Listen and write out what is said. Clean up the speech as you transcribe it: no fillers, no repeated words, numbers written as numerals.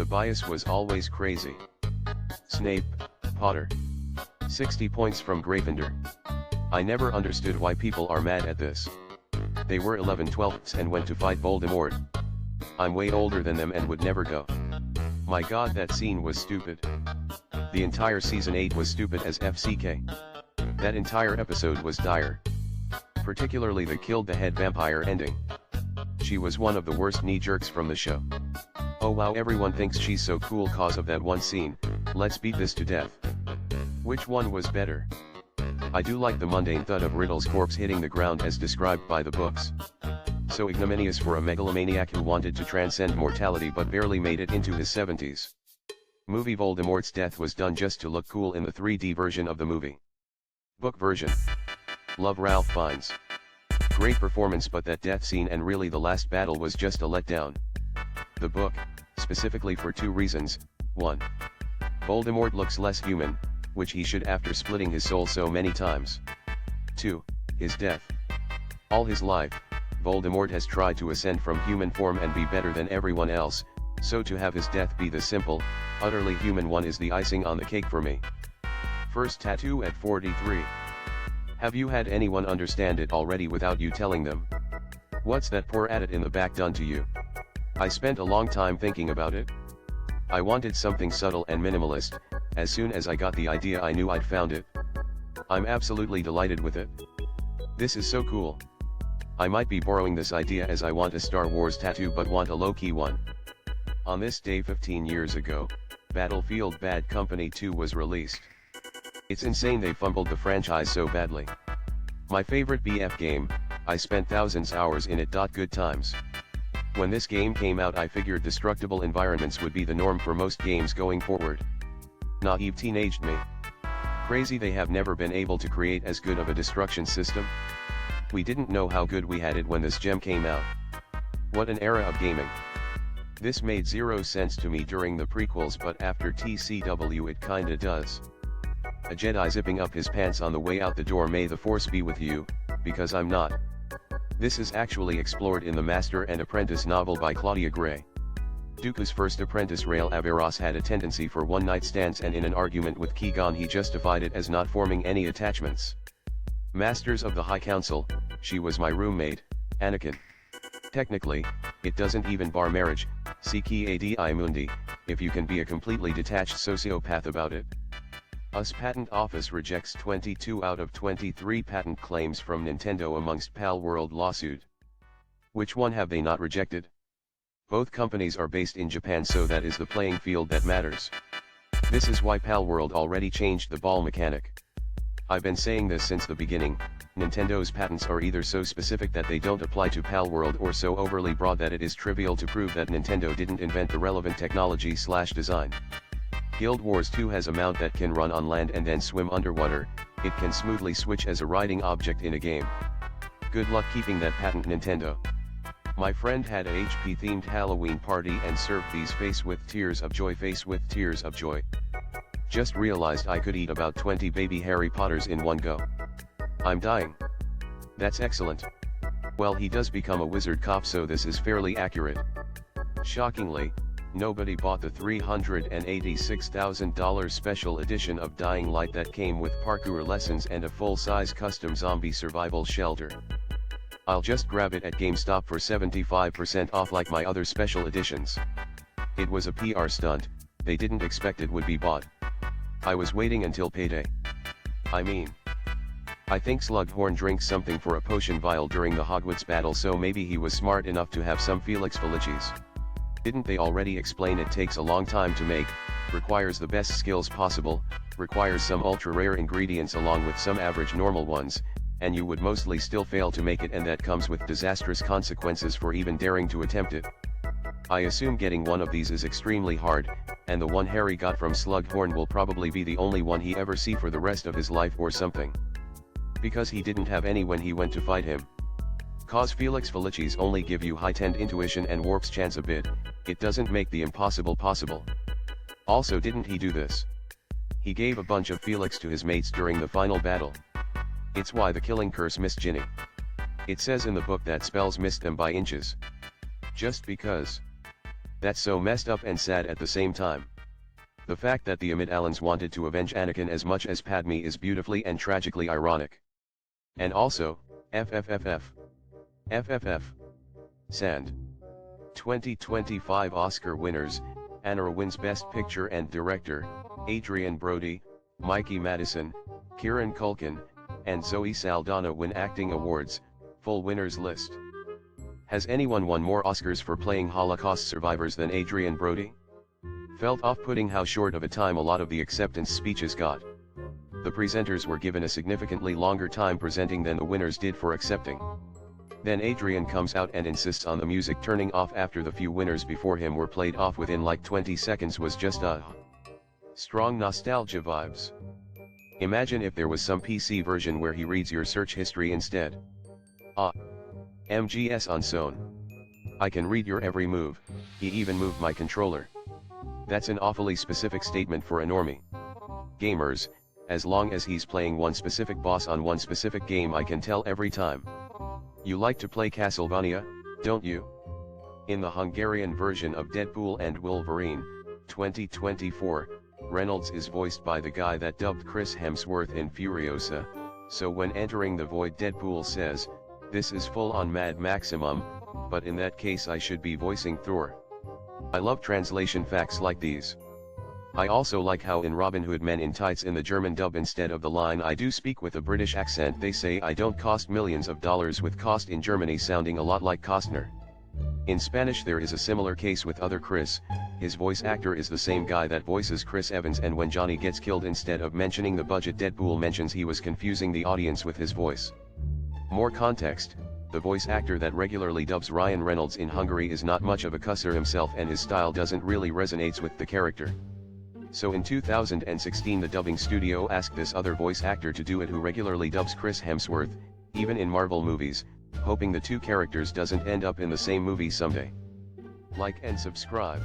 The bias was always crazy. Snape, Potter. 60 points from Gryffindor. I never understood why people are mad at this. They were 11/12ths and went to fight Voldemort. I'm way older than them and would never go. My god, that scene was stupid. The entire season 8 was stupid as FCK. That entire episode was dire. Particularly the killed the head vampire ending. She was one of the worst knee-jerks from the show. Oh wow, everyone thinks she's so cool cause of that one scene, let's beat this to death. Which one was better? I do like the mundane thud of Riddle's corpse hitting the ground as described by the books. So ignominious for a megalomaniac who wanted to transcend mortality but barely made it into his 70s. Movie Voldemort's death was done just to look cool in the 3D version of the movie. Book version. Love Ralph Fiennes. Great performance, but that death scene and really the last battle was just a letdown. The book, specifically for two reasons. 1. Voldemort looks less human, which he should after splitting his soul so many times. 2. His death. All his life, Voldemort has tried to ascend from human form and be better than everyone else, so to have his death be the simple, utterly human one is the icing on the cake for me. First tattoo at 43. Have you had anyone understand it already without you telling them? What's that poor at it in the back done to you? I spent a long time thinking about it. I wanted something subtle and minimalist. As soon as I got the idea I knew I'd found it. I'm absolutely delighted with it. This is so cool. I might be borrowing this idea as I want a Star Wars tattoo but want a low-key one. On this day 15 years ago, Battlefield Bad Company 2 was released. It's insane they fumbled the franchise so badly. My favorite BF game, I spent thousands hours in it. Good times. When this game came out I figured destructible environments would be the norm for most games going forward. Naive teenaged me. Crazy they have never been able to create as good of a destruction system. We didn't know how good we had it when this gem came out. What an era of gaming. This made zero sense to me during the prequels, but after TCW it kinda does. A Jedi zipping up his pants on the way out the door. May the Force be with you, because I'm not. This is actually explored in the Master and Apprentice novel by Claudia Gray. Dooku's first apprentice Rael Averross had a tendency for one-night stands, and in an argument with Qui-Gon he justified it as not forming any attachments. Masters of the High Council, she was my roommate, Anakin. Technically, it doesn't even bar marriage, see Ki Mundi, if you can be a completely detached sociopath about it. US Patent Office rejects 22 out of 23 patent claims from Nintendo amongst Palworld lawsuit. Which one have they not rejected? Both companies are based in Japan, so that is the playing field that matters. This is why Palworld already changed the ball mechanic. I've been saying this since the beginning, Nintendo's patents are either so specific that they don't apply to Palworld or so overly broad that it is trivial to prove that Nintendo didn't invent the relevant technology/design. Guild Wars 2 has a mount that can run on land and then swim underwater. It can smoothly switch as a riding object in a game. Good luck keeping that patent, Nintendo. My friend had a HP themed Halloween party and served these face with tears of joy. Just realized I could eat about 20 baby Harry Potters in one go. I'm dying. That's excellent. Well, he does become a wizard cop, so this is fairly accurate. Shockingly, nobody bought the $386,000 special edition of Dying Light that came with parkour lessons and a full-size custom zombie survival shelter. I'll just grab it at GameStop for 75% off like my other special editions. It was a PR stunt, they didn't expect it would be bought. I was waiting until payday. I think Slughorn drinks something for a potion vial during the Hogwarts battle, so maybe he was smart enough to have some Felix Felicis. Didn't they already explain it takes a long time to make, requires the best skills possible, requires some ultra rare ingredients along with some average normal ones, and you would mostly still fail to make it, and that comes with disastrous consequences for even daring to attempt it. I assume getting one of these is extremely hard, and the one Harry got from Slughorn will probably be the only one he ever see for the rest of his life or something. Because he didn't have any when he went to fight him. Cause Felix Felicis only give you heightened intuition and warps chance a bit, it doesn't make the impossible possible. Also, didn't he do this? He gave a bunch of Felix to his mates during the final battle. It's why the killing curse missed Ginny. It says in the book that spells missed them by inches. Just because. That's so messed up and sad at the same time. The fact that the Amidalans wanted to avenge Anakin as much as Padme is beautifully and tragically ironic. And also, FFFF. FFF. Sand. 2025 Oscar winners, Anna wins Best Picture and Director, Adrian Brody, Mikey Madison, Kieran Culkin, and Zoe Saldana win acting awards. Full winners list. Has anyone won more Oscars for playing Holocaust survivors than Adrian Brody? Felt off-putting how short of a time a lot of the acceptance speeches got. The presenters were given a significantly longer time presenting than the winners did for accepting. Then Adrian comes out and insists on the music turning off after the few winners before him were played off within like 20 seconds was just strong nostalgia vibes. Imagine if there was some PC version where he reads your search history instead. MGS Unsone. I can read your every move, he even moved my controller. That's an awfully specific statement for a normie. Gamers, as long as he's playing one specific boss on one specific game I can tell every time. You like to play Castlevania, don't you? In the Hungarian version of Deadpool and Wolverine, 2024, Reynolds is voiced by the guy that dubbed Chris Hemsworth in Furiosa, so when entering the void Deadpool says, "This is full on Mad Maximum, but in that case I should be voicing Thor." I love translation facts like these. I also like how in Robin Hood Men in Tights in the German dub instead of the line "I do speak with a British accent" they say "I don't cost millions of dollars" with cost in Germany sounding a lot like Costner. In Spanish there is a similar case with other Chris, his voice actor is the same guy that voices Chris Evans, and when Johnny gets killed instead of mentioning the budget Deadpool mentions he was confusing the audience with his voice. More context, the voice actor that regularly dubs Ryan Reynolds in Hungary is not much of a cusser himself and his style doesn't really resonate with the character. So in 2016 the dubbing studio asked this other voice actor to do it who regularly dubs Chris Hemsworth, even in Marvel movies, hoping the two characters doesn't end up in the same movie someday. Like and subscribe.